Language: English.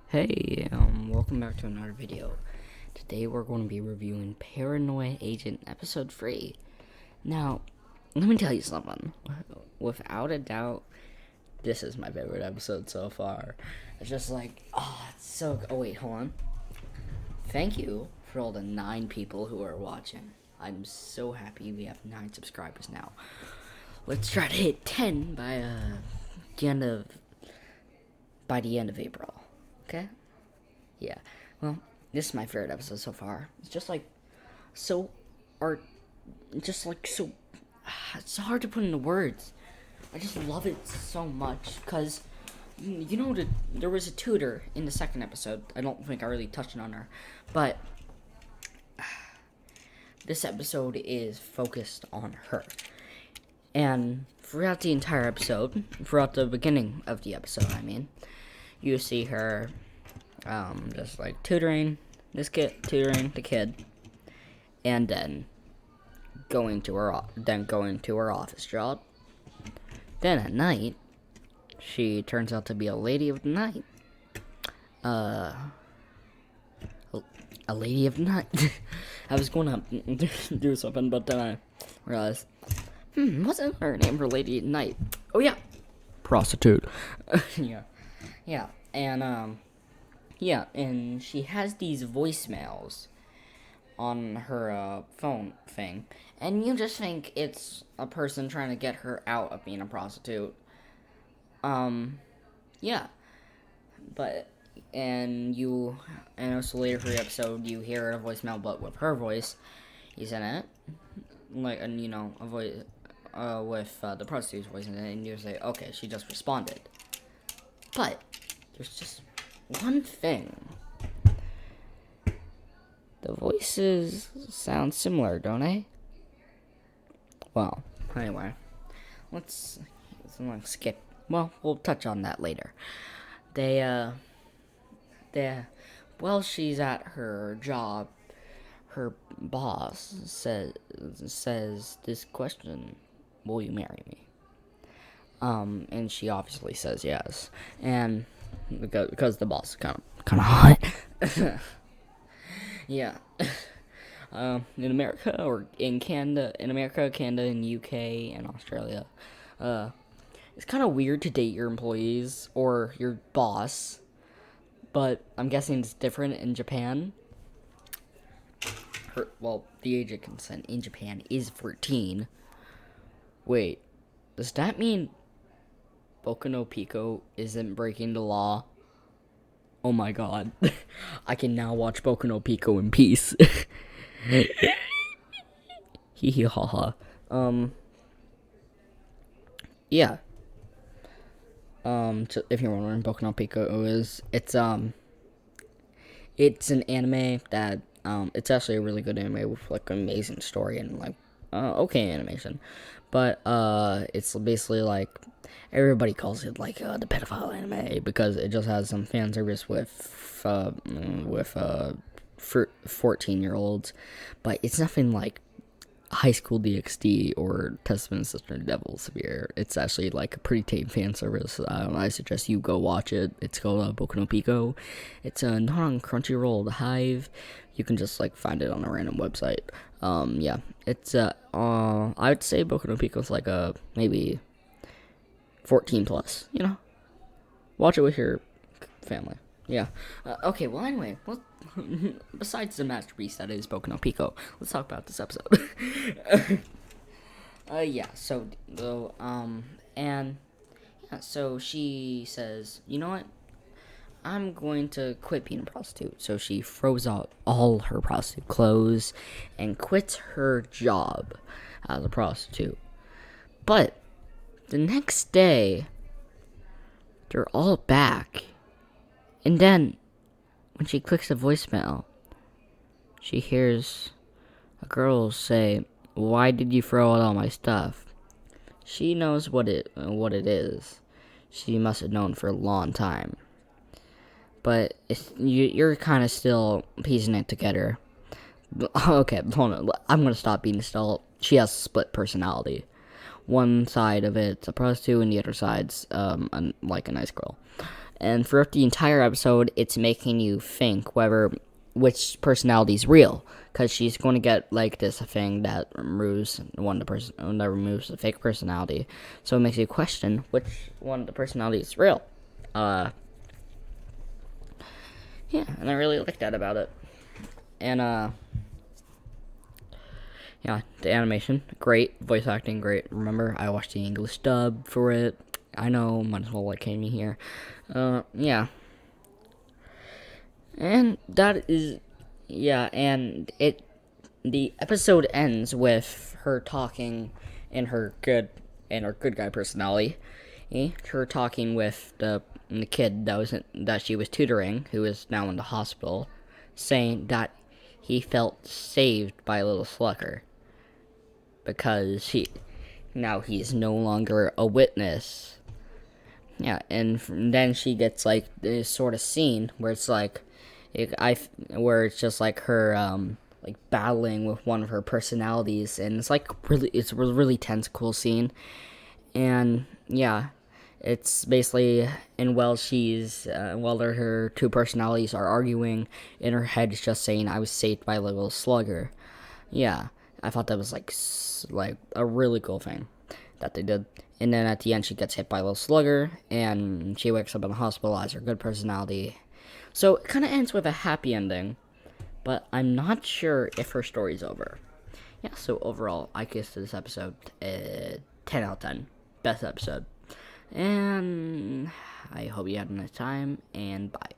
Hey, welcome back to another video. Today we're going to be reviewing Paranoia Agent Episode 3. Now, let me tell you something. Without a doubt, this is my favorite episode so far. It's just like, it's so... Oh, wait, hold on. Thank you for all the 9 people who are watching. I'm so happy we have 9 subscribers now. Let's try to hit 10 by the end of April. Okay? Yeah. Well, this is my favorite episode so far. It's just like so it's hard to put into words. I just love it so much because there was a tutor in the second episode. I don't think I really touched on her, but this episode is focused on her. And throughout the entire episode, throughout the beginning of the episode, you see her just like tutoring the kid, and then going to her office job. Then at night, she turns out to be a lady of the night. A lady of the night. I was going to do something, but then I realized, wasn't her name for lady of the night? Oh yeah, prostitute. Yeah, and she has these voicemails on her phone thing, and you just think it's a person trying to get her out of being a prostitute. Yeah, but and also later for the episode, you hear a voicemail, but with her voice, he's in it, like, and a voice with the prostitute's voice in it, and you say, okay, she just responded, but there's just one thing. The voices sound similar, don't they? Well, anyway, let's skip. Well, we'll touch on that later. While she's at her job, her boss says this question: "Will you marry me?" And she obviously says yes, and because the boss is kind of hot. Yeah. In America or in Canada, Canada, and UK, and Australia, it's kind of weird to date your employees or your boss, but I'm guessing it's different in Japan. The age of consent in Japan is 14. Wait, does that mean Boku no Pico isn't breaking the law? Oh my god. I can now watch Boku no Pico in peace. Hee hee ha ha. Yeah. If you're wondering, Boku no Pico it's an anime that, it's actually a really good anime with, like, an amazing story and, like, okay animation. But, it's basically, like, everybody calls it, like, the pedophile anime because it just has some fan service with 14-year-olds. But it's nothing like High School DxD or Testament Sister Devil Severe. It's actually, like, a pretty tame fan service. I suggest you go watch it. It's called Boku no Pico. It's not on Crunchyroll or the Hive. You can just, like, find it on a random website. Yeah, it's I would say Boku no Pico is like a maybe 14 plus. Watch it with your family. Yeah. Okay. Well, anyway, besides the masterpiece that is Boku no Pico, let's talk about this episode. Yeah. So she says, you know what? I'm going to quit being a prostitute. So she throws out all her prostitute clothes and quits her job as a prostitute. But the next day, they're all back. And then, when she clicks the voicemail, she hears a girl say, "Why did you throw out all my stuff?" She knows what it is. She must have known for a long time. But you're kind of still piecing it together. Okay, hold on. I'm going to stop being still. She has a split personality. One side of it's a prostitute, and the other side's like a nice girl. and throughout the entire episode, it's making you think which personality is real, because she's going to get like this thing that removes the fake personality. So it makes you question which one of the personalities is real. Yeah, and I really like that about it. And yeah, the animation, great. Voice acting, great. Remember, I watched the English dub for it. I know, might as well like came here. Yeah. And that is, yeah, and the episode ends with her talking in her good guy personality. Her talking with the kid that she was tutoring, who is now in the hospital, saying that he felt saved by Little Slugger because he's no longer a witness. Yeah, and then she gets like this sort of scene where it's like, where it's just like her like battling with one of her personalities, and it's a really tense, cool scene, and yeah, it's basically, and while her two personalities are arguing, in her head it's just saying, "I was saved by Little Slugger." Yeah, I thought that was like a really cool thing that they did. And then at the end, she gets hit by a Little Slugger, and she wakes up in the hospital as her good personality. So it kind of ends with a happy ending, but I'm not sure if her story's over. Yeah, so overall, I guess this episode, 10 out of 10. Best episode. And I hope you had a nice time, and bye.